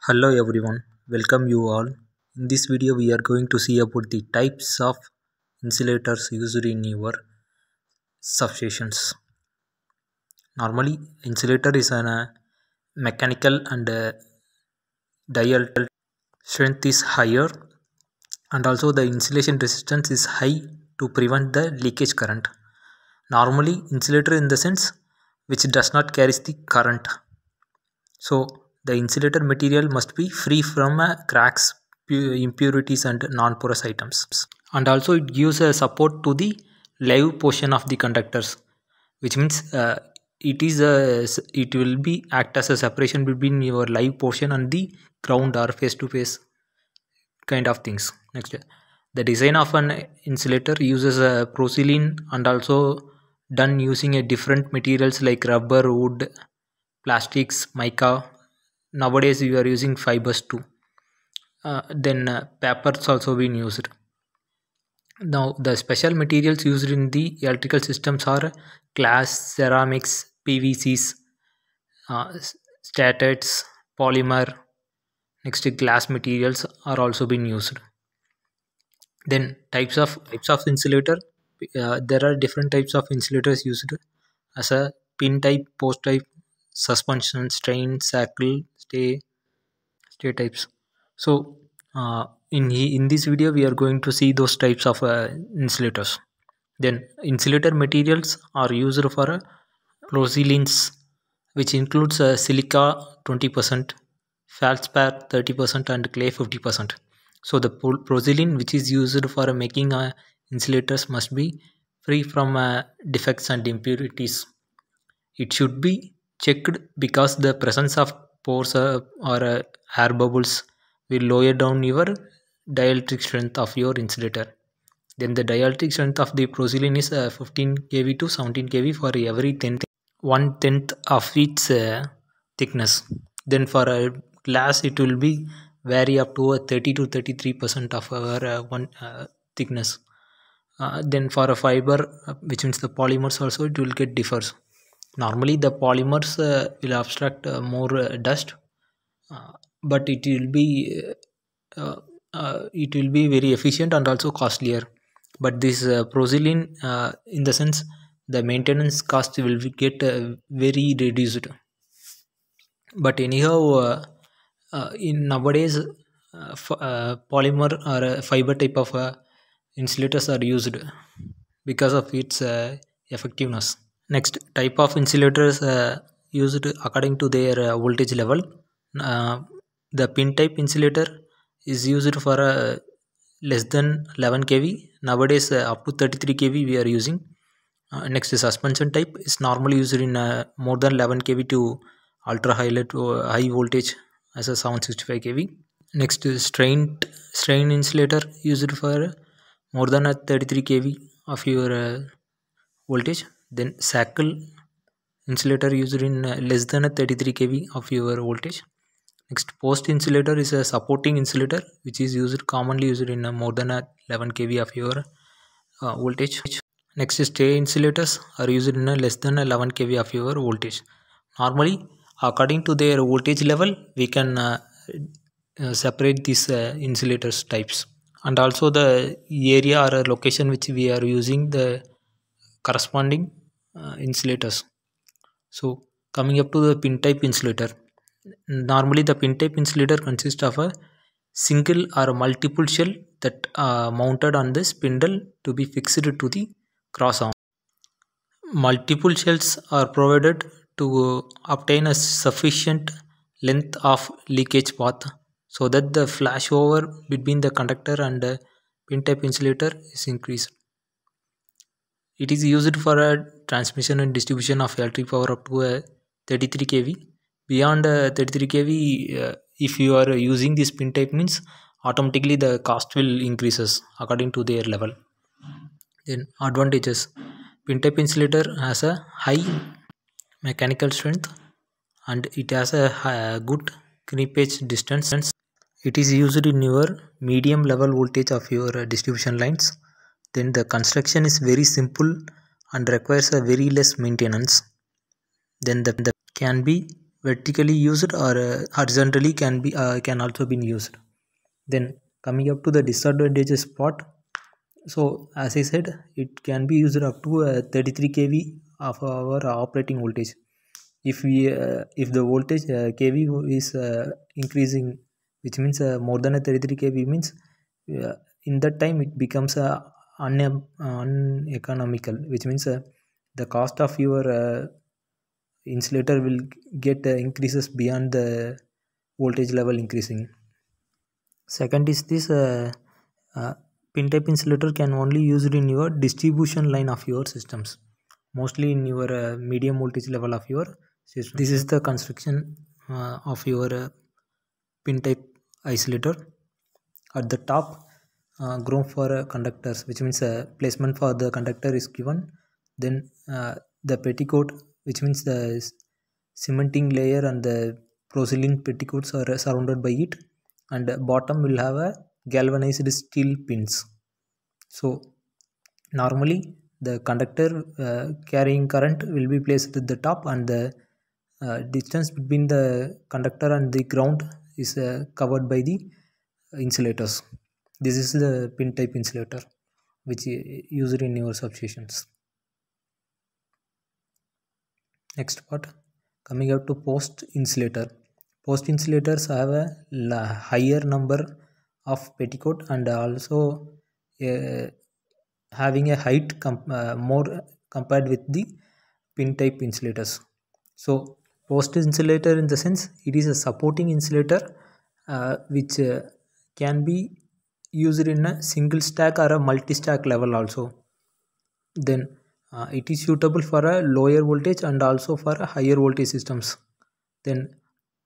Hello everyone, welcome you all. In this video we are going to see about the types of insulators used in your substations. Normally insulator is an mechanical and dielectric strength is higher, and also the insulation resistance is high to prevent the leakage current. Normally insulator in the sense which does not carry the current. So the insulator material must be free from cracks, impurities and non-porous items. And also it gives a support to the live portion of the conductors, which means it will be act as a separation between your live portion and the ground or face to face kind of things. Next, the design of an insulator uses a porcelain and also done using a different materials like rubber, wood, plastics, mica. Nowadays we are using fibers too. Then papers also been used. Now the special materials used in the electrical systems are glass, ceramics, PVCs, statics, polymer. Next, glass materials are also being used. Then types of insulator. There are different types of insulators used as a pin type, post type, suspension, strain, shackle, stay types. So in this video we are going to see those types of insulators. Then insulator materials are used for porcelains, which includes silica 20%, feldspar 30% and clay 50%. So the porcelain which is used for making insulators must be free from defects and impurities. It should be checked because the presence of pores or air bubbles will lower down your dielectric strength of your insulator. Then the dielectric strength of the porcelain is 15 kV to 17 kV for every 1/10 of its thickness. Then for a glass it will be vary up to 30 to 33% of our thickness. Then for a fiber, which means the polymers also, it will get differs. Normally the polymers will abstract more dust, but uh, it will be very efficient and also costlier. But this porcelain, in the sense the maintenance cost will get very reduced. But anyhow, in nowadays polymer or fiber type of insulators are used because of its effectiveness. Next type of insulators used according to their voltage level. Uh, the pin type insulator is used for less than 11 kV. Nowadays up to 33 kV we are using. Next, suspension type is normally used in more than 11 kV to ultra high voltage as a 765 kV. Next, strain insulator used for more than 33 kV of your voltage. Then shackle insulator used in less than 33 kV of your voltage. Next, post insulator is a supporting insulator which is commonly used in more than 11 kV of your voltage. Next, stay insulators are used in less than 11 kV of your voltage. Normally, according to their voltage level, we can separate these insulators types, and also the area or location which we are using the corresponding insulators. So coming up to the pin type insulator. Normally the pin type insulator consists of a single or multiple shell that mounted on the spindle to be fixed to the cross arm. Multiple shells are provided to obtain a sufficient length of leakage path so that the flashover between the conductor and the pin type insulator is increased. It is used for a transmission and distribution of electric power up to 33 kV. Beyond 33 kV, if you are using this pin type means automatically the cost will increases according to their level. Then advantages. Pin type insulator has a high mechanical strength and it has a good creepage distance. It is used in your medium level voltage of your distribution lines. Then the construction is very simple and requires a very less maintenance. Then the can be vertically used or horizontally can also be used. Then coming up to the disadvantages part. So as I said, it can be used up to 33 kV of our operating voltage. If the voltage kV is increasing, which means more than a 33 kV means in that time it becomes uneconomical, which means the cost of your insulator will get increases beyond the voltage level increasing. Second is this pin type insulator can only used in your distribution line of your systems, mostly in your medium voltage level of your system. This is the construction of your pin type isolator. At the top, groove for conductors, which means placement for the conductor is given. Then the petticoat, which means the cementing layer and the porcelain petticoats are surrounded by it, and bottom will have a galvanized steel pins. So normally the conductor carrying current will be placed at the top, and the distance between the conductor and the ground is covered by the insulators. This is the pin type insulator which used in your substations. Next part, coming out to post insulator. Post insulators have a higher number of petticoat and also uh, having a height more compared with the pin type insulators. So post insulator in the sense it is a supporting insulator which can be used in a single stack or a multi stack level also. Then it is suitable for a lower voltage and also for a higher voltage systems. Then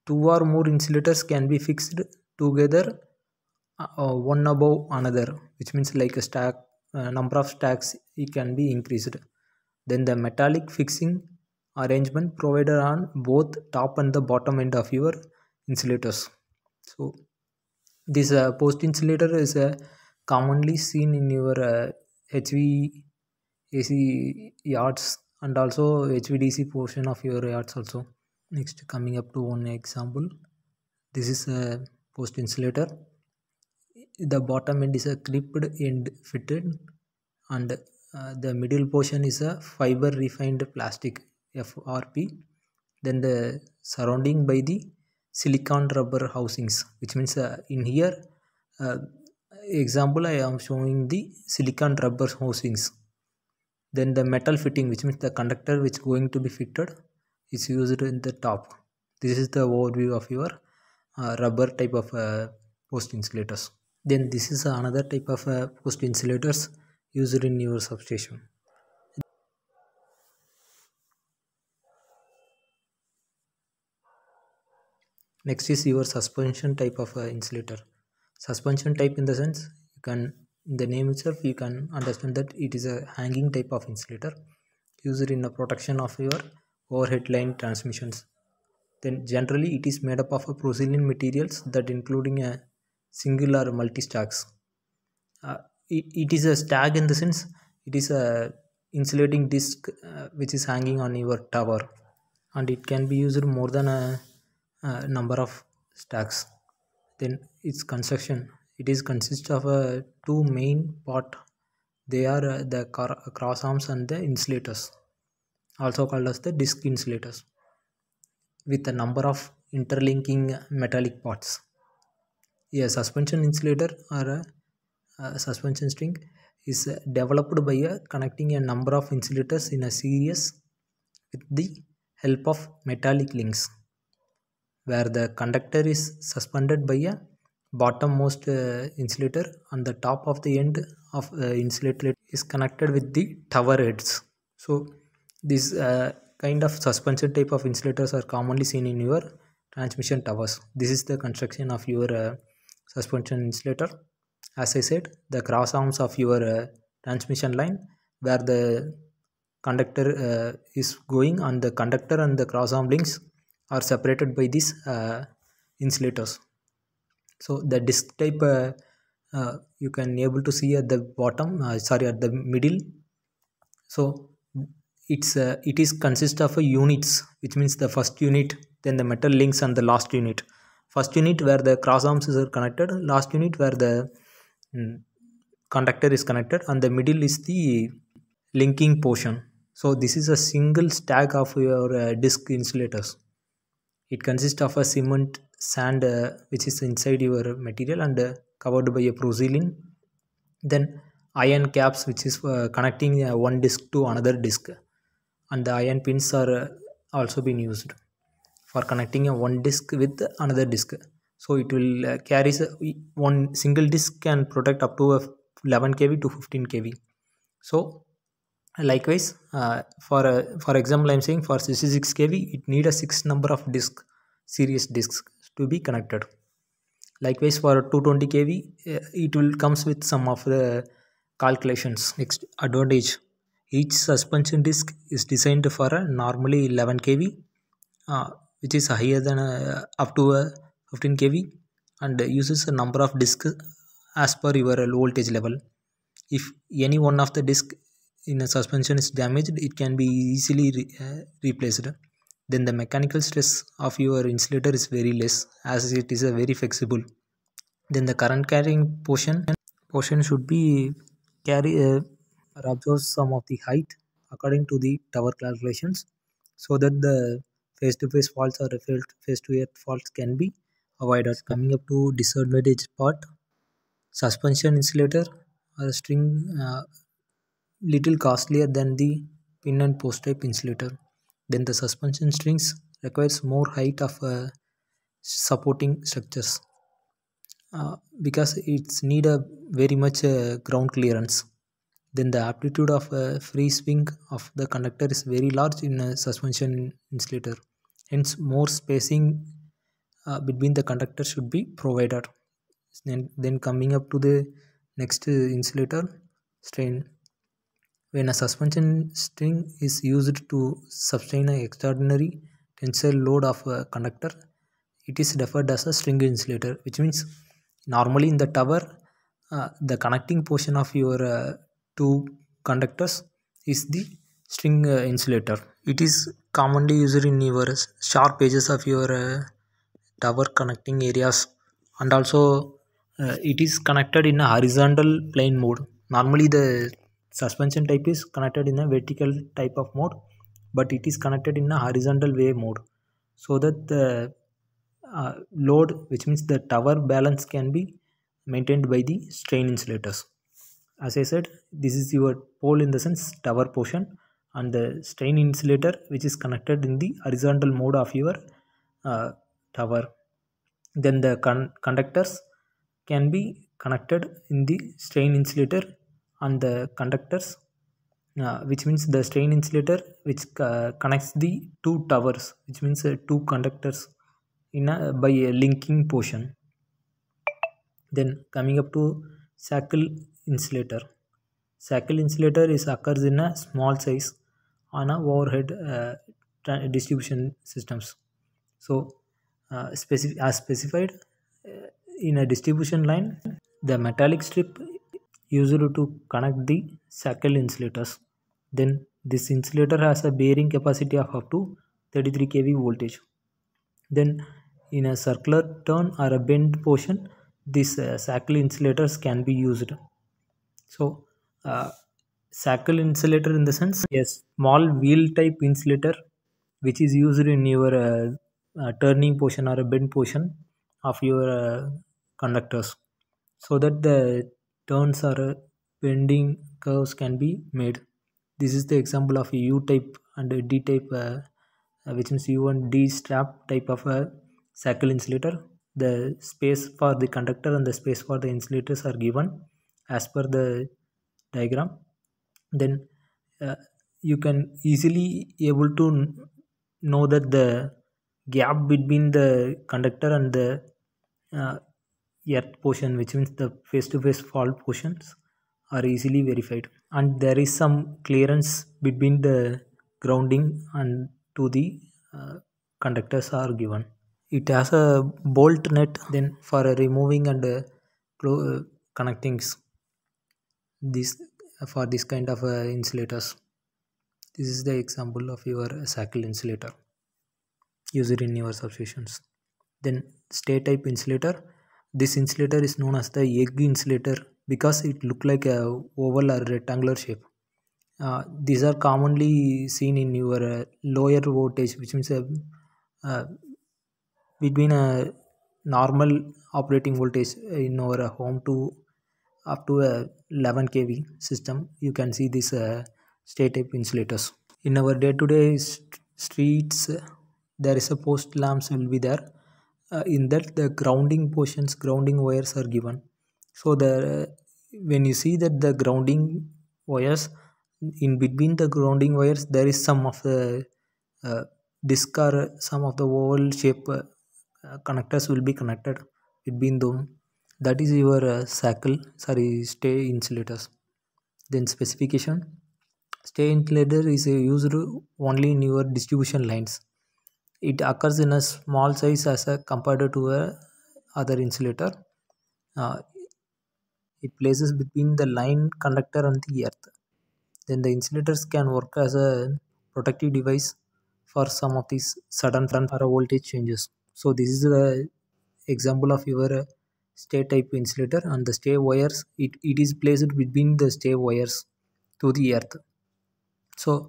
two or more insulators can be fixed together one above another, which means like a stack number of stacks it can be increased. Then the metallic fixing arrangement provided on both top and the bottom end of your insulators. So this post insulator is commonly seen in your HVAC yards and also HVDC portion of your yards also. Next, coming up to one example, this is a post insulator. The bottom end is a clipped end fitted, and the middle portion is a fiber refined plastic FRP. Then the surrounding by the silicon rubber housings, which means in here uh, example I am showing the silicon rubber housings. Then the metal fitting, which means the conductor which going to be fitted is used in the top. This is the overview of your rubber type of post insulators. Then this is another type of post insulators used in your substation. Next is your suspension type of insulator. Suspension type in the sense you can, in the name itself you can understand that it is a hanging type of insulator used in the protection of your overhead line transmissions. Then generally it is made up of a porcelain materials that including a single or multi stacks. It is a stack in the sense it is a insulating disc which is hanging on your tower, and it can be used more than a number of stacks. Then its construction, it is consists of two main part. They are the cross arms and the insulators, also called as the disc insulators, with a number of interlinking metallic parts. A suspension insulator or a suspension string is developed by connecting a number of insulators in a series with the help of metallic links, where the conductor is suspended by a bottommost insulator on the top of the end of insulator is connected with the tower heads. So this kind of suspension type of insulators are commonly seen in your transmission towers. This is the construction of your suspension insulator. As I said, the cross arms of your transmission line where the conductor is going on, the conductor and the cross arm links are separated by these insulators. So the disc type you can able to see at the bottom, sorry, at the middle. So it is consist of a units, which means the first unit, then the metal links, and the last unit. First unit where the cross arms are connected, last unit where the mm, conductor is connected, and the middle is the linking portion. So this is a single stack of your disc insulators. It consists of a cement sand which is inside your material and covered by a porcelain. Then iron caps which is connecting one disc to another disc, and the iron pins are also been used for connecting a one disc with another disc. So it will carries one single disc can protect up to 11 kV to 15 kV. So likewise, for example, I'm saying for 66 kV, it need a six number of disc series discs to be connected. Likewise, for 220 kV, it will comes with some of the calculations. Next advantage: each suspension disc is designed for a normally 11 kV, which is higher than up to 15 kV, and uses a number of discs as per your voltage level. If any one of the disc in a suspension is damaged, it can be easily replaced. Then the mechanical stress of your insulator is very less, as it is a very flexible. Then the current carrying portion should be carry or absorb some of the height according to the tower calculations, so that the face-to-face faults or face-to-earth faults can be avoided. Coming up to disadvantage part, suspension insulator or string little costlier than the pin and post type insulator. Then the suspension strings requires more height of supporting structures, because it's need a very much ground clearance. Then the amplitude of free swing of the conductor is very large in a suspension insulator. Hence, more spacing between the conductors should be provided. Then coming up to the next insulator strain. When a suspension string is used to sustain an extraordinary tensile load of a conductor, it is referred as a string insulator, which means normally in the tower, the connecting portion of your two conductors is the string insulator. It is commonly used in your sharp edges of your tower connecting areas, and also it is connected in a horizontal plane mode. Normally the suspension type is connected in a vertical type of mode, but it is connected in a horizontal way mode, so that the load, which means the tower balance, can be maintained by the strain insulators. As I said, this is your pole in the sense tower portion, and the strain insulator which is connected in the horizontal mode of your uh, tower. Then the conductors can be connected in the strain insulator, and the conductors, which means the strain insulator which connects the two towers, which means two conductors in a by a linking portion. Then coming up to shackle insulator. Shackle insulator is occurs in a small size on a overhead distribution systems. So, as specified in a distribution line, the metallic strip used to connect the shackle insulators. Then this insulator has a bearing capacity of up to 33 kV voltage. Then in a circular turn or a bend portion, these shackle insulators can be used. So, shackle insulator in the sense, yes, small wheel type insulator which is used in your turning portion or a bend portion of your conductors, so that the turns or bending curves can be made. This is the example of a U type and a D type, which means U and D strap type of a shackle insulator. The space for the conductor and the space for the insulators are given as per the diagram. Then uh, you can easily able to know that the gap between the conductor and the uh, earth portion, which means the face-to-face fault portions, are easily verified, and there is some clearance between the grounding and to the conductors are given. It has a bolt net then for removing and connectings this for this kind of insulators. This is the example of your cycle insulator used in your substations. Then stay type insulator. This insulator is known as the egg insulator because it look like a oval or rectangular shape. These are commonly seen in your lower voltage, which means uh, between a normal operating voltage in our home to up to a 11 kV system. You can see this state type insulators in our day-to-day streets. There is a post lamps will be there. In that the grounding wires are given. So the when you see that the grounding wires, in between the grounding wires there is some of the uh, disc or some of the oval shape connectors will be connected between them. That is your stay insulators. Then specification: stay insulator is used only in your distribution lines. It occurs in a small size as a compared to a other insulator. uh, it places between the line conductor and the earth. Then the insulators can work as a protective device for some of these sudden or voltage changes. So this is the example of your stay type insulator. And the stay wires, it is placed between the stay wires to the earth. So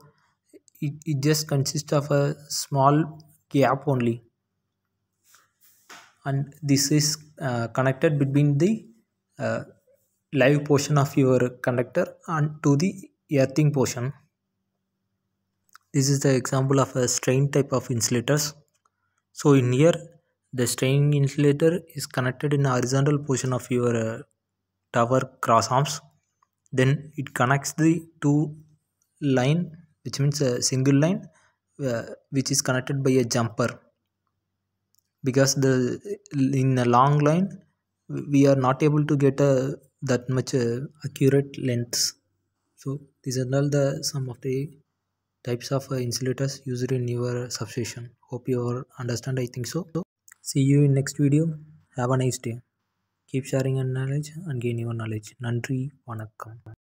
it just consists of a small gap only, and this is connected between the uh, live portion of your conductor and to the earthing portion. This is the example of a strain type of insulators. So in here, the strain insulator is connected in the horizontal portion of your tower cross arms. Then it connects the two line, which means a single line, which is connected by a jumper. Because the in a long line we are not able to get a that much accurate lengths. So these are all the some of the types of insulators used in your substation. Hope you all understand. I think so. See you in next video. Have a nice day. Keep sharing your knowledge and gain your knowledge. Nandri vanakkam.